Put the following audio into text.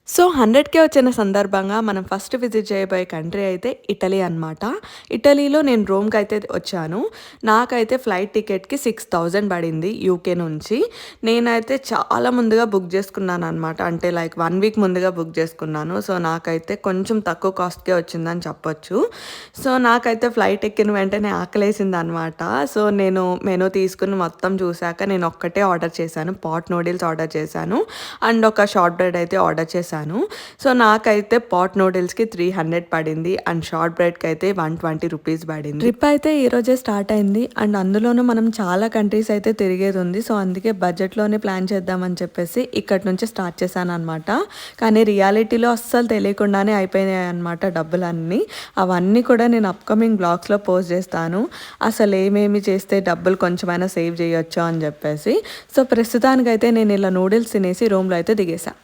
So 100కే వచ్చిన సందర్భంగా మనం ఫస్ట్ విజిట్ చేయబోయే కంట్రీ అయితే ఇటలీ అనమాట. ఇటలీలో నేను రోమ్‌కైతే వచ్చాను. నాకైతే ఫ్లైట్ టికెట్‌కి 6000 పడింది యూకే నుంచి. నేనైతే చాలా ముందుగా బుక్ చేసుకున్నాననమాట. అంటే లైక్ 1 వీక్ ముందుగా బుక్ చేసుకున్నాను. సో నాకైతే కొంచెం తక్కువ కాస్ట్‌కే వచ్చిందని చెప్పొచ్చు. సో నాకైతే ఫ్లైట్ ఎక్కిన వెంటనే ఆకలేసిందనమాట. సో నేను మెనూ తీసుకొని మొత్తం చూసాక నేను ఒక్కటే ఆర్డర్ చేశాను. పాట్ నూడిల్స్ ఆర్డర్ చేశాను. అండ్ ఒక షార్ట్ బ్రెడ్ అయితే ఆర్డర్ చేశాను. సో నాకైతే పాట్ నూడిల్స్‌కి 300 పడింది. అండ్ షార్ట్ బ్రెడ్‌కి అయితే 120 రూపీస్ పడింది. ట్రిప్ అయితే ఈరోజే స్టార్ట్ అయింది. అండ్ అందులోనూ మనం చాలా కంట్రీస్ అయితే తిరిగేది ఉంది. సో అందుకే బడ్జెట్‌లోనే ప్లాన్ చేద్దామని చెప్పేసి ఇక్కడి నుంచి స్టార్ట్ చేశాననమాట. కానీ రియాలిటీలో అస్సలు తెలియకుండానే అయిపోయినాయి అనమాట డబ్బులన్నీ. అవన్నీ కూడా నేను అప్‌కమింగ్ బ్లాగ్స్‌లో పోస్ట్ చేస్తాను. అసలు ఏమేమి చేస్తే డబ్బులు కొంచెమైనా సేవ్ చేయొచ్చు అని చెప్పేసి. సో ప్రస్తుతానికైతే నేను ఇలా నూడిల్స్ తినేసి రూమ్‌లో అయితే దిగేసా.